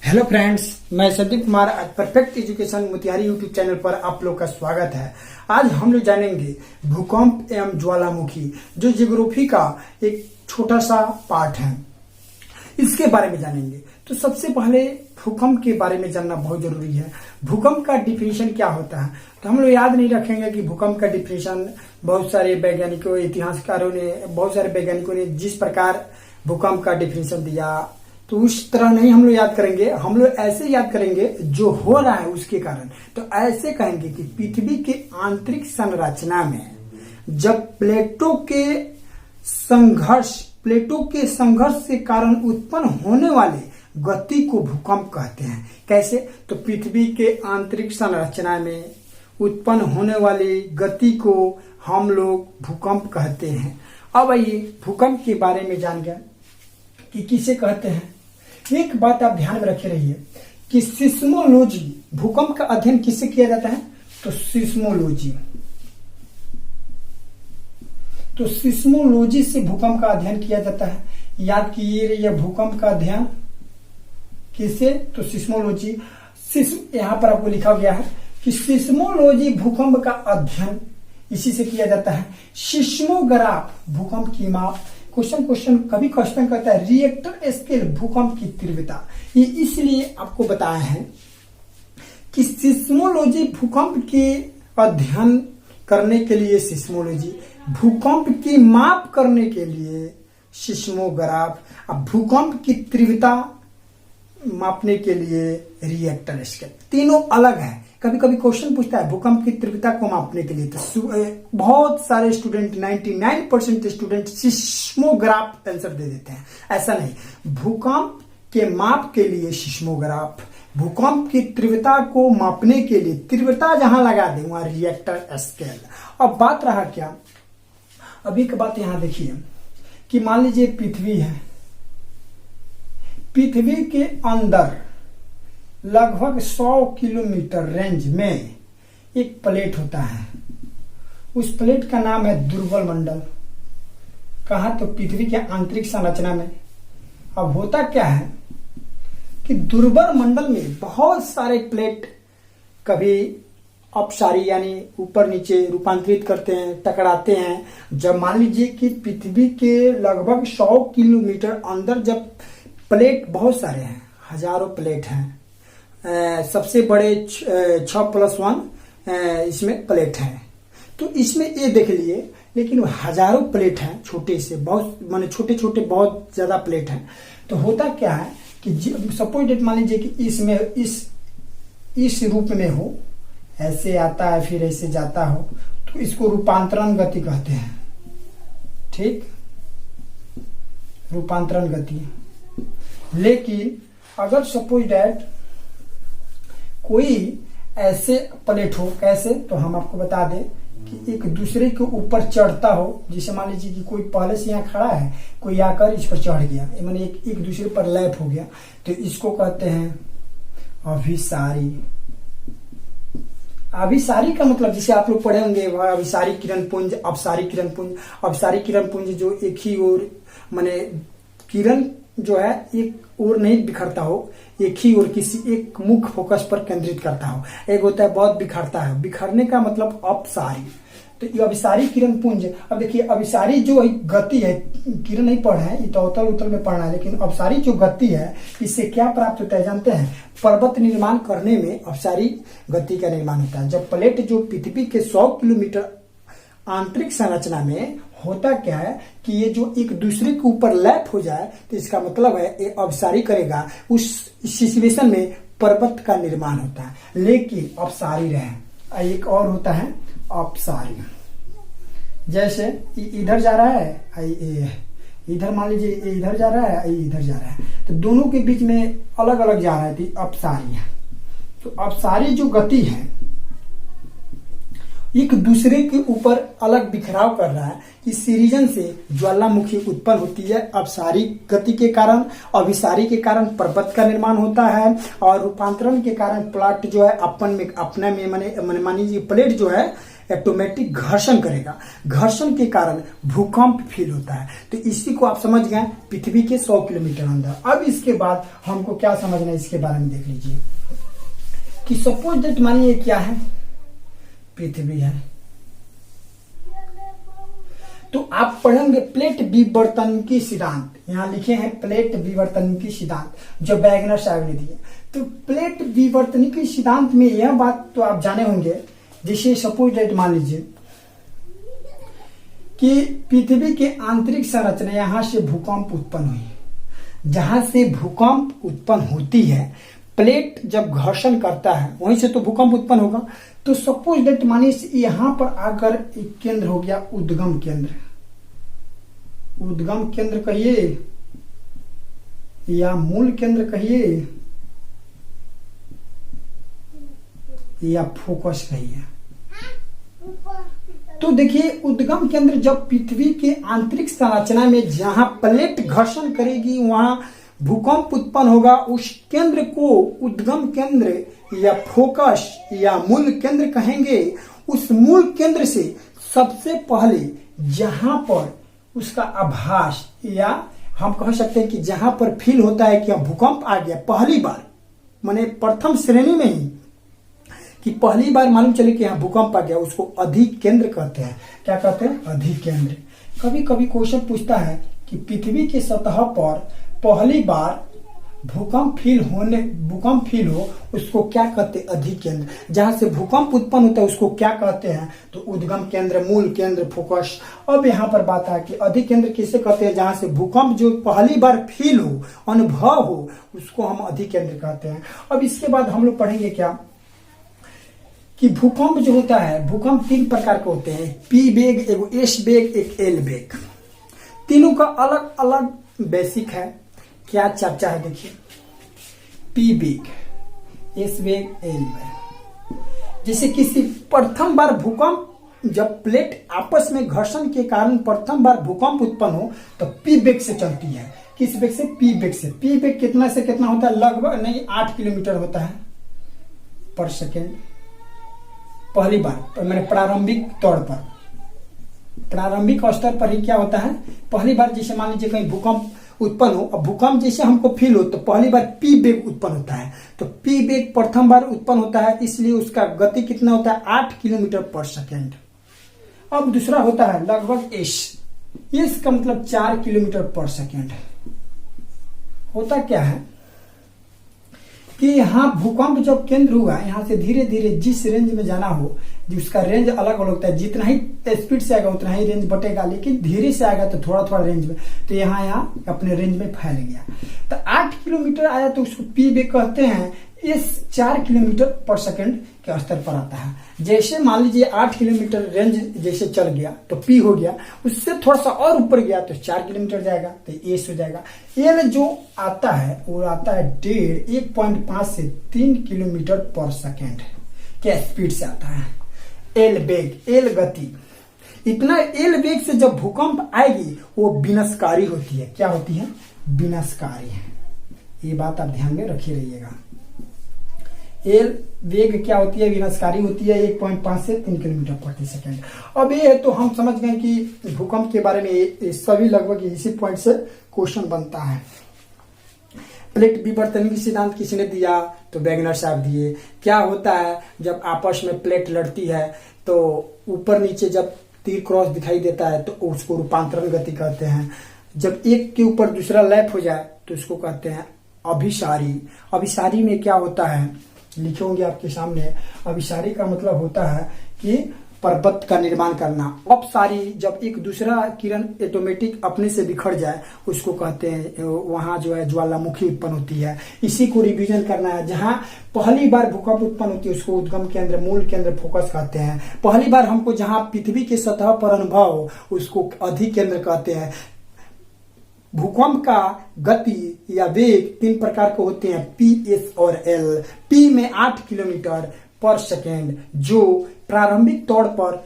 Hello friends, मैं संदीप कुमार आज perfect education Motihari YouTube channel पर आप लोग का स्वागत है। आज हम लोग जानेंगे भूकंप एवं ज्वालामुखी, जो जियोग्राफी का एक छोटा सा पार्ट है, इसके बारे में जानेंगे। तो सबसे पहले भूकंप के बारे में जानना बहुत जरूरी है। भूकंप का डिफिनेशन क्या होता है, तो हम लोग याद नहीं रखेंगे कि भूकंप का डिफिनेशन बहुत सारे वैज्ञानिकों, इतिहासकारों ने, बहुत सारे वैज्ञानिकों ने जिस प्रकार भूकंप का डिफिनेशन दिया, तो उस तरह नहीं हम लोग याद करेंगे। हम लोग ऐसे याद करेंगे जो हो रहा है उसके कारण। तो ऐसे कहेंगे कि पृथ्वी के आंतरिक संरचना में जब प्लेटों के संघर्ष के कारण उत्पन्न होने वाले गति को भूकंप कहते हैं। कैसे? तो पृथ्वी के आंतरिक संरचना में उत्पन्न होने वाली गति को हम लोग भूकंप कहते हैं। अब आइए भूकंप के बारे में जान गए कि किसे कहते हैं। एक बात आप ध्यान में रखे रहिए कि सिस्मोलॉजी, भूकंप का अध्ययन किससे किया जाता है, तो सिस्मोलॉजी से भूकंप का अध्ययन किया जाता है। याद कीजिए, यह भूकंप का अध्ययन किससे, तो सिस्मोलॉजी। यहां पर आपको लिखा गया है कि सिस्मोलॉजी भूकंप का अध्ययन इसी से किया जाता है। सिस्मोग्राफ भूकंप की माप। कभी क्वेश्चन करता है रिएक्टर स्केल भूकंप की तीव्रता। ये इसलिए आपको बताया है कि सिस्मोलॉजी भूकंप के अध्ययन करने के लिए सिस्मोलॉजी, भूकंप की माप करने के लिए सिस्मोग्राफ, अब भूकंप की तीव्रता मापने के लिए रिएक्टर स्केल। तीनों अलग है। कभी कभी क्वेश्चन पूछता है भूकंप की तीव्रता को मापने के लिए, तो बहुत सारे स्टूडेंट, 99% स्टूडेंट सिस्मोग्राफ आंसर दे देते हैं। ऐसा नहीं, भूकंप के माप के लिए सिस्मोग्राफ, भूकंप की तीव्रता को मापने के लिए तीव्रता जहां लगा दे वहां रिएक्टर स्केल। अब बात रहा क्या, अभी की बात यहां देखिए कि मान लीजिए पृथ्वी है, पृथ्वी के अंदर लगभग 100 किलोमीटर रेंज में एक प्लेट होता है। उस प्लेट का नाम है दुर्बल मंडल। कहा, तो पृथ्वी के आंतरिक संरचना में। अब होता क्या है कि दुर्बल मंडल में बहुत सारे प्लेट कभी अपसारी यानी ऊपर नीचे रूपांतरित करते हैं, टकराते हैं। जब मान लीजिए कि पृथ्वी के लगभग 100 किलोमीटर अंदर जब प्लेट बहुत सारे हैं, हजारों प्लेट हैं, सबसे बड़े 6+1 इसमें प्लेट है, तो इसमें ये देख लिए, लेकिन हजारों प्लेट हैं, छोटे से बहुत, माने छोटे छोटे बहुत ज्यादा प्लेट हैं। तो होता क्या है कि सपोज डेट मान लीजिए कि इसमें इस रूप में हो, ऐसे आता है फिर ऐसे जाता हो, तो इसको रूपांतरण गति कहते हैं। ठीक, रूपांतरण गति। लेकिन अगर सपोज डेट कोई ऐसे प्लेट हो, कैसे, तो हम आपको बता दें कि एक दूसरे के ऊपर चढ़ता हो। जैसे मान लीजिए कि कोई पहले से यहाँ खड़ा है, कोई आकर इस पर चढ़ गया, माने एक दूसरे पर लैप हो गया, तो इसको कहते हैं अभिसारी। अभिसारी का मतलब जैसे आप लोग पढ़े होंगे, वह अभिसारी किरण पुंज, अपसारी किरण पुंज। अपसारी किरण पुंज जो एक ही ओर, माने किरण जो है एक ओर नहीं बिखरता हो, एक ही ओर किसी एक मुख्य फोकस पर केंद्रित करता हो। एक होता है बहुत बिखरता है, बिखरने का मतलब अपसारी। तो ये अभिसारी किरण पुंज। अब देखिए, अभिसारी जो गति है, किरण नहीं पढ़ा है, ये तो अवतल उत्तल में पढ़ना है, लेकिन अभिसारी जो गति है, इससे क्या प्राप्त होता है जानते हैं? पर्वत निर्माण करने में अभिसारी गति का निर्माण होता है। जब प्लेट जो पृथ्वी के 100 किलोमीटर आंतरिक संरचना में होता क्या है कि ये जो एक दूसरे के ऊपर लैप हो जाए, तो इसका मतलब है ये अभिसारी करेगा। उस सिचुएशन में पर्वत का निर्माण होता है। लेकिन अपसारी रहे, एक और होता है अपसारी। जैसे इधर जा रहा है, इधर मान लीजिए इधर जा रहा है, इधर जा रहा है, तो दोनों के बीच में अलग अलग जा रहा है, तो अपसारी है। तो अपसारी जो गति है एक दूसरे के ऊपर अलग बिखराव कर रहा है। इस रीजन से ज्वालामुखी उत्पन्न होती है। अपसारी गति के कारण, अभिसारी के कारण पर्वत का निर्माण होता है और रूपांतरण के कारण प्लेट जो है अपने में मानी प्लेट जो है ऑटोमेटिक घर्षण करेगा। घर्षण के कारण भूकंप फील होता है। तो इसी को आप समझ गए पृथ्वी के 100 किलोमीटर अंदर। अब इसके बाद हमको क्या समझना है इसके बारे में देख लीजिए कि सपोज दैट मानिए क्या है, पृथ्वी है, तो आप पढ़ेंगे प्लेट विवर्तनिकी सिद्धांत। यहां लिखे हैं प्लेट विवर्तनिकी सिद्धांत जो वैगनर साहब ने दिए। तो प्लेट विवर्तनिकी सिद्धांत में यह बात तो आप जाने होंगे, जैसे सपोज दैट मान लीजिए कि पृथ्वी के आंतरिक संरचना यहां से भूकंप उत्पन्न हुई। जहां से भूकंप उत्पन्न होती है, प्लेट जब घर्षण करता है वहीं से तो भूकंप उत्पन्न होगा। तो सपोज दैट मानिए यहां पर आकर एक केंद्र हो गया उद्गम केंद्र। उद्गम केंद्र कहिए या मूल केंद्र कहिए या फोकस कहिए। तो देखिए उद्गम केंद्र जब पृथ्वी के आंतरिक संरचना में जहां प्लेट घर्षण करेगी वहां भूकंप उत्पन्न होगा। उस केंद्र को उद्गम केंद्र या फोकस या मूल केंद्र कहेंगे। उस मूल केंद्र से सबसे पहले जहां पर उसका आभास या हम कह सकते हैं कि जहां पर फील होता है कि भूकंप आ गया पहली बार, माने प्रथम श्रेणी में ही कि पहली बार मालूम चले कि यहाँ भूकंप आ गया, उसको अधिक केंद्र कहते हैं। क्या कहते हैं? अधिक केंद्र। कभी कभी क्वेश्चन पूछता है कि पृथ्वी की सतह पर पहली बार भूकंप फील हो उसको क्या कहते हैं? अधिक केंद्र। जहां से भूकंप उत्पन्न होता है उसको क्या कहते हैं? तो उद्गम केंद्र, मूल केंद्र, फोकस। अब यहाँ पर बात है कि अधिक केंद्र किसे कहते हैं? जहां से भूकंप जो पहली बार फील हो, अनुभव हो, उसको हम अधिक केंद्र कहते हैं। अब इसके बाद हम लोग पढ़ेंगे क्या कि भूकंप जो होता है, भूकंप 3 प्रकार के होते हैं। पी वेग, एक एस वेग, एक एल वेग। तीनों का अलग अलग बेसिक है। क्या चर्चा है देखिए। पी वेग, एस वेग, एल वेग। जैसे किसी प्रथम बार भूकंप जब प्लेट आपस में घर्षण के कारण प्रथम बार भूकंप उत्पन्न हो तो पी वेग से चलती है। किस वेग से? पी वेग से। पी वेग कितना से कितना होता है? लगभग नहीं 8 किलोमीटर होता है पर सेकेंड। पहली बार मैंने प्रारंभिक तौर पर, प्रारंभिक स्तर पर ही क्या होता है, पहली बार जैसे मान लीजिए कहीं भूकंप उत्पन्न हो, अब भूकंप जैसे हमको फील हो तो पहली बार पी वेग उत्पन्न होता है। तो पी वेग प्रथम बार उत्पन्न होता है, इसलिए उसका गति कितना होता है? 8 किलोमीटर पर सेकेंड। अब दूसरा होता है लगभग एस। एस का मतलब 4 किलोमीटर पर सेकेंड। होता क्या है कि यहाँ भूकंप जब केंद्र हुआ, यहाँ से धीरे धीरे जिस रेंज में जाना हो, उसका रेंज अलग अलग होता है। जितना ही स्पीड से आएगा उतना ही रेंज बटेगा, लेकिन धीरे से आएगा तो थोड़ा थोड़ा रेंज में, तो यहाँ अपने रेंज में फैल गया। तो 8 किलोमीटर आया तो उसको पी वेग कहते हैं। इस 4 किलोमीटर पर सेकंड के स्तर पर आता है। जैसे मान लीजिए 8 किलोमीटर रेंज जैसे चल गया तो पी हो गया, उससे थोड़ा सा और ऊपर गया तो 4 किलोमीटर जाएगा तो एस हो जाएगा। एल जो आता है वो आता है 1.5 से 3 किलोमीटर पर सेकंड के स्पीड से आता है। एल वेग, एल गति। इतना एल वेग से जब भूकंप आएगी वो विनाशकारी होती है। क्या होती है? विनाशकारी है। ये बात आप ध्यान में रखी रहिएगा। एल वेग क्या होती है? विनाशकारी होती है। 1.5 से 3 किलोमीटर प्रति सेकंड। अब ये तो हम समझ गए कि भूकंप के बारे में सभी लगभग इसी पॉइंट से क्वेश्चन बनता है। प्लेट विवर्तनिकी सिद्धांत किसने दिया? तो वैगनर साहब दिए। क्या होता है जब आपस में प्लेट लड़ती है तो ऊपर नीचे जब तीर क्रॉस दिखाई देता है तो उसको रूपांतरण गति कहते हैं। जब एक के ऊपर दूसरा लैप हो जाए तो उसको कहते हैं अभिसारी। अभिसारी में क्या होता है लिखे होंगे आपके सामने। अभिसारी का मतलब होता है कि पर्वत का निर्माण करना। अपसारी जब एक दूसरा किरण ऑटोमेटिक अपने से बिखर जाए उसको कहते हैं, वहां जो है ज्वालामुखी उत्पन्न होती है। इसी को रिवीजन करना है। जहां पहली बार भूकंप उत्पन्न होती है उसको उद्गम केंद्र, मूल केंद्र, फोकस कहते हैं। पहली बार हमको जहां पृथ्वी की सतह पर अनुभव हो उसको अधिक केंद्र कहते हैं। भूकंप का गति या वेग 3 प्रकार के होते हैं, पी, एस और एल। पी में 8 किलोमीटर पर सेकेंड जो प्रारंभिक तौर पर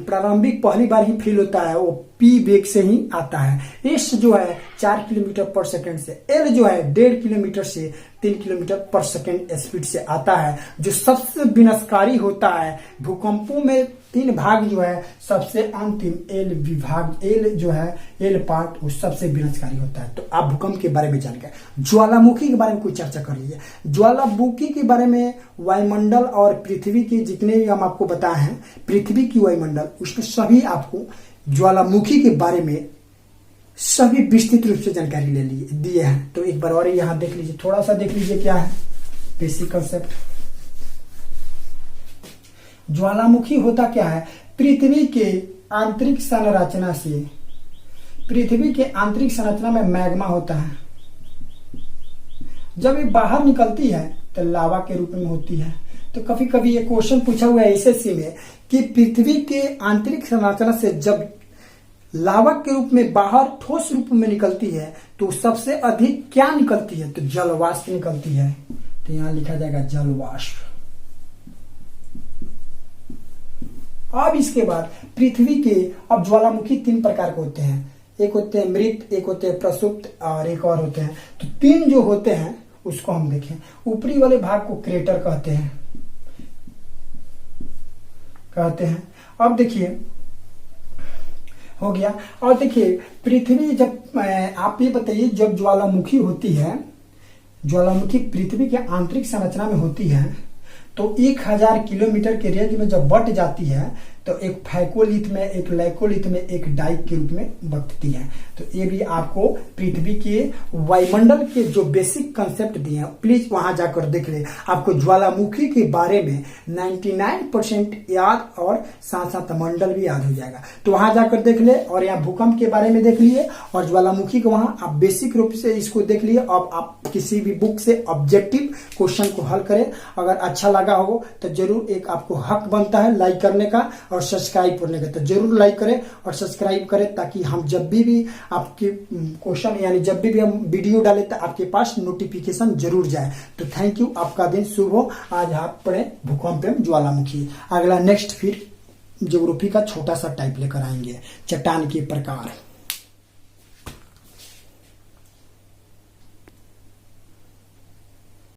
प्रारंभिक पहली बार ही फील होता है वो पी वेग से ही आता है। एस जो है 4 किलोमीटर पर सेकंड से, एल जो है 1.5 किलोमीटर से 3 किलोमीटर पर सेकंड स्पीड से आता है। जो सबसे विनाशकारी होता है भूकंपों में 3 भाग जो है, सबसे अंतिम एल विभाग, एल जो है एल पार्ट वो सबसे विनाशकारी होता है। तो आप भूकंप के बारे में जान गए। ज्वालामुखी के बारे में कोई चर्चा कर लीजिए। ज्वालामुखी के बारे में वायुमंडल और पृथ्वी के जितने भी हम आपको बताए हैं, पृथ्वी की वायुमंडल उसमें सभी आपको ज्वालामुखी के बारे में सभी विस्तृत रूप से जानकारी ले लिए दिए हैं। तो एक बार और यहां देख लीजिए, थोड़ा सा देख लीजिए क्या है बेसिक कंसेप्ट। ज्वालामुखी होता क्या है, पृथ्वी के आंतरिक संरचना से, पृथ्वी के आंतरिक संरचना में मैग्मा होता है। जब ये बाहर निकलती है तो लावा के रूप में होती है। तो कभी कभी ये क्वेश्चन पूछा हुआ है एसएससी में कि पृथ्वी के आंतरिक संरचना से जब लावा के रूप में बाहर ठोस रूप में निकलती है तो सबसे अधिक क्या निकलती है, तो जलवाष्प निकलती है। तो यहां लिखा जाएगा जलवाष्प। अब इसके बाद पृथ्वी के अब ज्वालामुखी 3 प्रकार के होते हैं, एक होते हैं मृत, एक होते हैं प्रसुप्त और एक और होते हैं। तो 3 जो होते हैं उसको हम देखें। ऊपरी वाले भाग को क्रेटर कहते हैं। अब देखिए हो गया। और देखिए पृथ्वी जब आप ये बताइए, जब ज्वालामुखी होती है, ज्वालामुखी पृथ्वी के आंतरिक संरचना में होती है तो 1000 किलोमीटर के रेंज में जब बट जाती है तो एक फैकोलिथ में, एक लैकोलिथ में, एक डाइक के रूप में बटती है। तो ये भी आपको पृथ्वी के वायुमंडल के जो बेसिक कंसेप्ट दिए हैं, प्लीज वहां जाकर देख ले। आपको ज्वालामुखी के बारे में 99% याद और साथ साथ मंडल भी याद हो जाएगा। तो वहां जाकर देख ले। और यहाँ भूकंप के बारे में देख लिए और ज्वालामुखी को वहां आप बेसिक रूप से इसको देख लिए। अब आप किसी भी बुक से ऑब्जेक्टिव क्वेश्चन को हल करें। अगर अच्छा लगा हो तो जरूर एक आपको हक बनता है लाइक करने का और सब्सक्राइब करने का। तो जरूर लाइक करें और सब्सक्राइब करें ताकि हम जब भी आपके क्वेश्चन यानी जब भी हम वीडियो डालें तो आपके पास नोटिफिकेशन जरूर जाए। तो थैंक यू, आपका दिन शुभ हो। आज आप पढ़े भूकंप एवं ज्वालामुखी। अगला नेक्स्ट फिर ज्योग्राफी का छोटा सा टाइप लेकर आएंगे, चट्टान के प्रकार।